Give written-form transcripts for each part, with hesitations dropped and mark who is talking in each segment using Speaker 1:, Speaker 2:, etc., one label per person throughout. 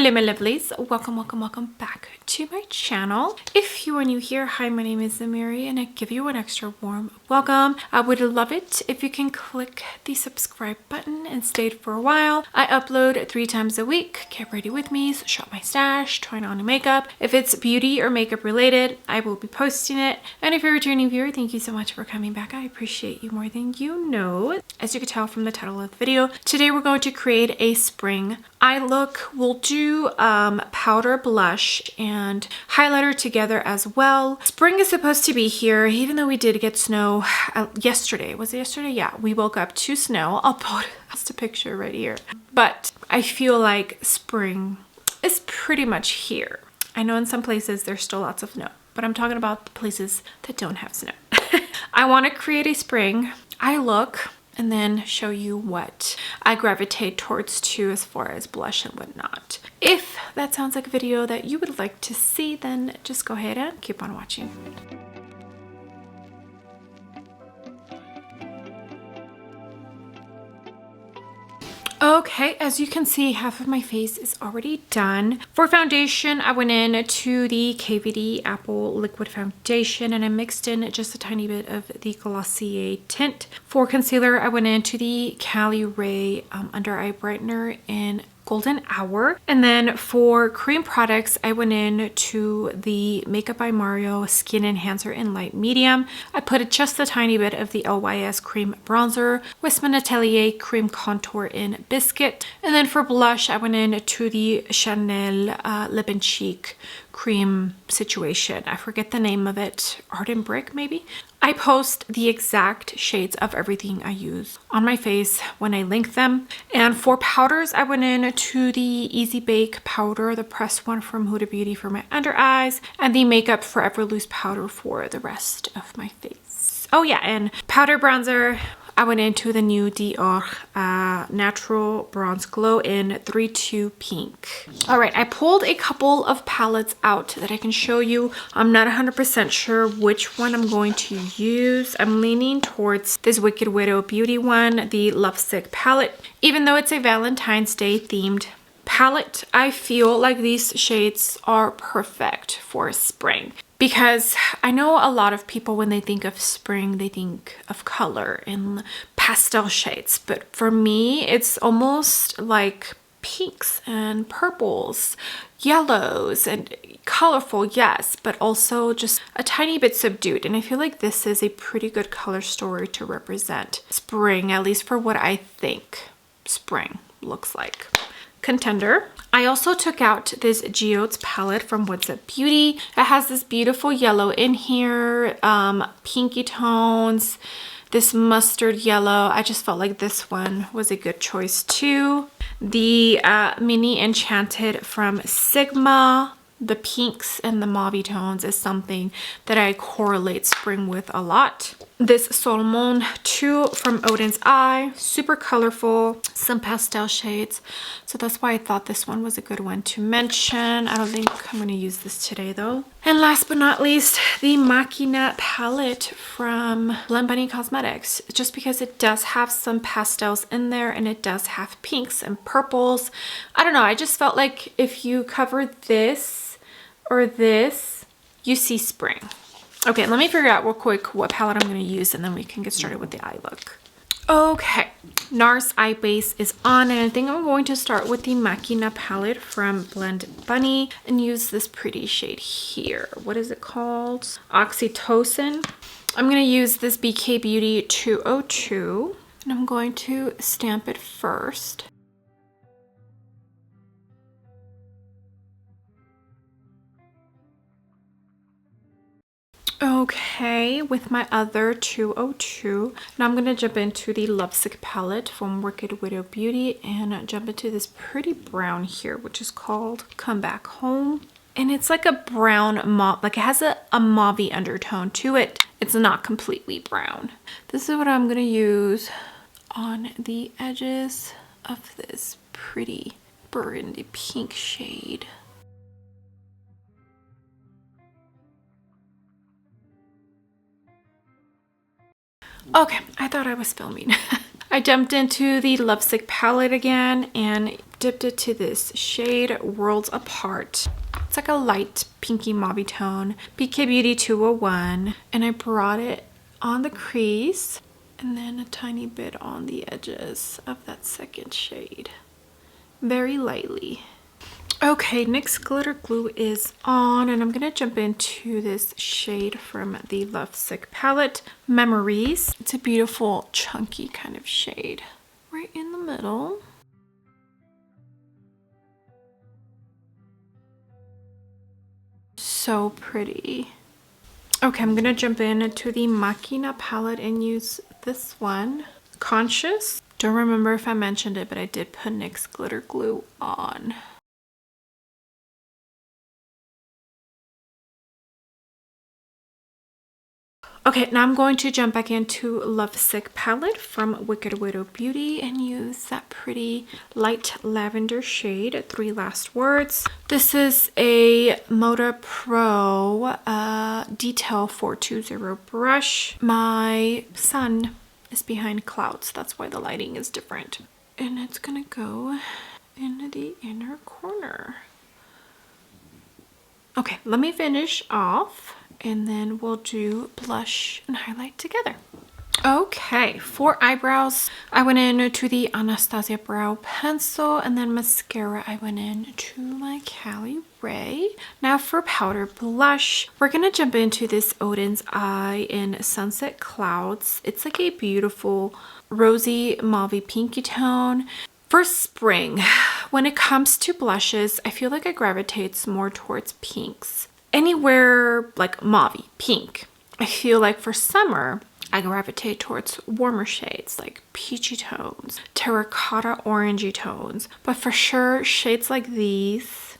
Speaker 1: Hello my lovelies, welcome back to my channel. If you are new here, hi, my name is Mary and I give you an extra warm welcome. I would love it if you can click the subscribe button and stay for a while. I upload 3 times a week. Get ready with me, so shop my stash, trying on new makeup. If it's beauty or makeup related, I will be posting it. And if you're a returning viewer, thank you so much for coming back. I appreciate you more than you know. As you can tell from the title of the video, today we're going to create a spring eye look. We'll do powder, blush, and highlighter together as well. Spring is supposed to be here, even though we did get snow yesterday. Was it yesterday? Yeah, we woke up to snow. I'll post a picture right here. But I feel like spring is pretty much here. I know in some places there's still lots of snow, but I'm talking about the places that don't have snow. I want to create a spring eye look and then show you what I gravitate towards too as far as blush and whatnot. If that sounds like a video that you would like to see, then just go ahead and keep on watching. Okay, as you can see, half of my face is already done. For foundation, I went in to the KVD Apple Liquid Foundation and I mixed in just a tiny bit of the Glossier tint. For concealer, I went into the Cali Ray Under Eye Brightener in Golden Hour. And then for cream products, I went in to the Makeup by Mario Skin Enhancer in light medium. I put just a tiny bit of the LYS cream bronzer, Westman Atelier cream contour in biscuit. And then for blush, I went in to the Chanel Lip and Cheek cream situation. I forget the name of it. Art and Brick maybe? I post the exact shades of everything I use on my face when I link them. And for powders, I went in to the Easy Bake powder, the pressed one from Huda Beauty for my under eyes, and the Makeup Forever loose powder for the rest of my face. Oh yeah, and powder bronzer, I went into the new Dior Natural Bronze Glow in 32 Pink. All right, I pulled a couple of palettes out that I can show you. I'm not 100% sure which one I'm going to use. I'm leaning towards this Wicked Widow Beauty one, the Lovesick palette. Even though it's a Valentine's Day themed palette, I feel like these shades are perfect for spring. Because I know a lot of people, when they think of spring, they think of color and pastel shades. But for me, it's almost like pinks and purples, yellows, and colorful, yes, but also just a tiny bit subdued. And I feel like this is a pretty good color story to represent spring, at least for what I think spring looks like. Contender. I also took out this Geodes palette from What's Up Beauty. It has this beautiful yellow in here, pinky tones, this mustard yellow. I just felt like this one was a good choice too. The Mini Enchanted from Sigma. The pinks and the mauve tones is something that I correlate spring with a lot. This Solomon 2 from Odin's Eye, super colorful, some pastel shades. So that's why I thought this one was a good one to mention. I don't think I'm going to use this today though. And last but not least, the Machina palette from Blend Bunny Cosmetics. Just because it does have some pastels in there and it does have pinks and purples. I don't know, I just felt like if you cover this or this, you see spring. Okay, let me figure out real quick what palette I'm going to use and then we can get started with the eye look. Okay, NARS Eye Base is on and I think I'm going to start with the Machina palette from Blend Bunny and use this pretty shade here. What is it called? Oxytocin. I'm going to use this BK Beauty 202 and I'm going to stamp it first. Okay, with my other 202, now I'm going to jump into the Lovesick palette from Wicked Widow Beauty and jump into this pretty brown here, which is called Come Back Home. And it's like a brown mauve, like it has a mauve undertone to it. It's not completely brown. This is what I'm going to use on the edges of this pretty burgundy pink shade. Okay, I thought I was filming. I jumped into the Lovesick palette again and dipped it to this shade Worlds Apart. It's like a light pinky mauve tone, BK Beauty 201, and I brought it on the crease and then a tiny bit on the edges of that second shade, very lightly. Okay, NYX glitter glue is on, and I'm gonna jump into this shade from the Lovesick palette, Memories. It's a beautiful chunky kind of shade right in the middle. So pretty. Okay, I'm gonna jump into the Machina palette and use this one, Conscious. Don't remember if I mentioned it, but I did put NYX glitter glue on. Okay, now I'm going to jump back into Lovesick palette from Wicked Widow Beauty and use that pretty light lavender shade, 3 Last Words. This is a Moda Pro Detail 420 brush. My sun is behind clouds, that's why the lighting is different. And it's gonna go in the inner corner. Okay, let me finish off and then we'll do blush and highlight together. Okay, for eyebrows, I went into the Anastasia Brow Pencil, and then mascara, I went into my Cali Ray. Now for powder blush, we're gonna jump into this Odin's Eye in Sunset Clouds. It's like a beautiful rosy mauve pinky tone. For spring, when it comes to blushes, I feel like I gravitate more towards pinks. Anywhere like mauve, pink. I feel like for summer, I gravitate towards warmer shades like peachy tones, terracotta orangey tones. But for sure, shades like these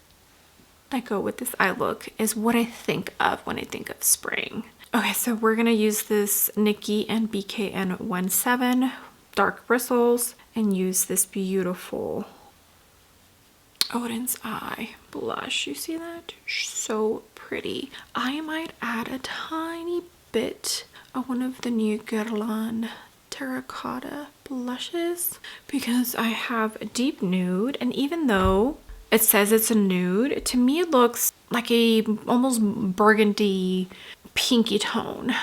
Speaker 1: that go with this eye look is what I think of when I think of spring. Okay, so we're gonna use this Nikki and BKN 17 dark bristles and use this beautiful Odin's Eye blush. You see that? So pretty. I might add a tiny bit of one of the new Guerlain terracotta blushes because I have a deep nude, and even though it says it's a nude, to me it looks like a almost burgundy pinky tone.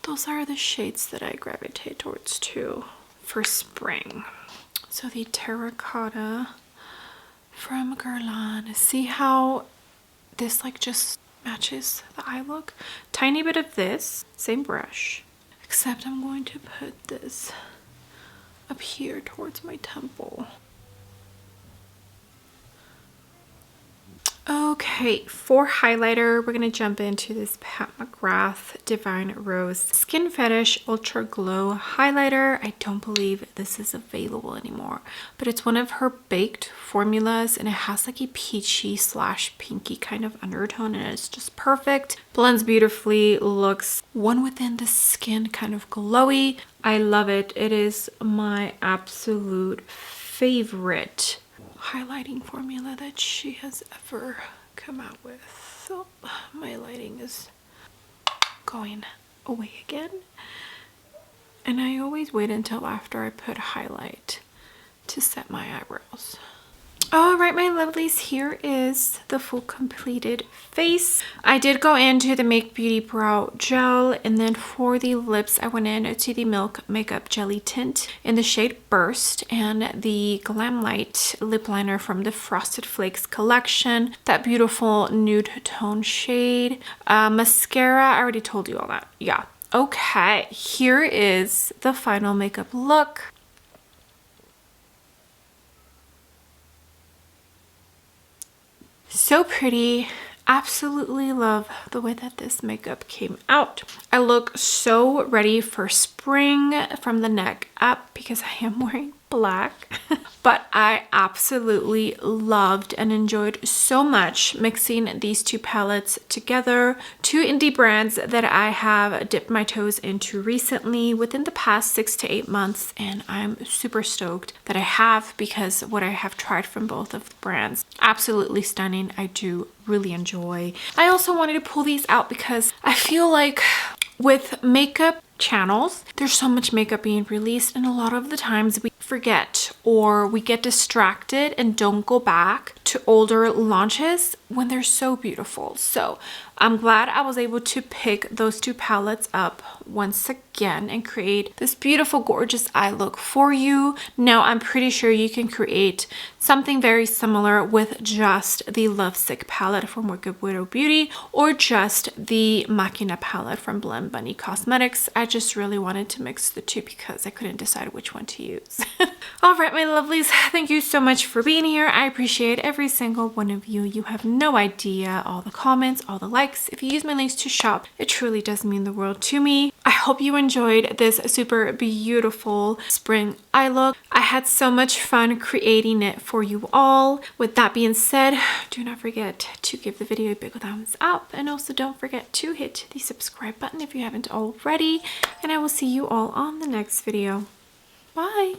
Speaker 1: Those are the shades that I gravitate towards too for spring. So the terracotta from Guerlain. See how this like just matches the eye look? Tiny bit of this, same brush, except I'm going to put this up here towards my temple. Okay, for highlighter, we're gonna jump into this Pat McGrath Divine Rose Skin Fetish Ultra Glow Highlighter. I don't believe this is available anymore, but it's one of her baked formulas and it has like a peachy / pinky kind of undertone and it's just perfect. Blends beautifully, looks one within the skin kind of glowy. I love it. It is my absolute favorite highlighting formula that she has ever come out with. So my lighting is going away again, and I always wait until after I put highlight to set my eyebrows. All right, my lovelies, here is the full completed face. I did go into the Make Beauty Brow Gel, and then for the lips, I went into the Milk Makeup Jelly Tint in the shade Burst and the Glamlite lip liner from the Frosted Flakes collection, that beautiful nude tone shade. Mascara, I already told you all that. Yeah. Okay, here is the final makeup look. So pretty. Absolutely love the way that this makeup came out. I look so ready for spring from the neck up because I am wearing black. But I absolutely loved and enjoyed so much mixing these two palettes together. Two indie brands that I have dipped my toes into recently within the past 6 to 8 months, and I'm super stoked that I have because what I have tried from both of the brands, absolutely stunning. I do really enjoy. I also wanted to pull these out because I feel like with makeup channels, there's so much makeup being released and a lot of the times we forget or we get distracted and don't go back to older launches when they're so beautiful. So I'm glad I was able to pick those two palettes up once again and create this beautiful, gorgeous eye look for you. Now I'm pretty sure you can create something very similar with just the Lovesick palette from Wicked Widow Beauty or just the Machina palette from Blend Bunny Cosmetics. I just really wanted to mix the two because I couldn't decide which one to use. All right, my lovelies, thank you so much for being here. I appreciate every single one of you. You have no idea, all the comments, all the likes. If you use my links to shop, it truly does mean the world to me. I hope you enjoyed this super beautiful spring eye look. I had so much fun creating it for you all. With that being said, do not forget to give the video a big thumbs up, and also don't forget to hit the subscribe button if you haven't already, and I will see you all on the next video. Bye!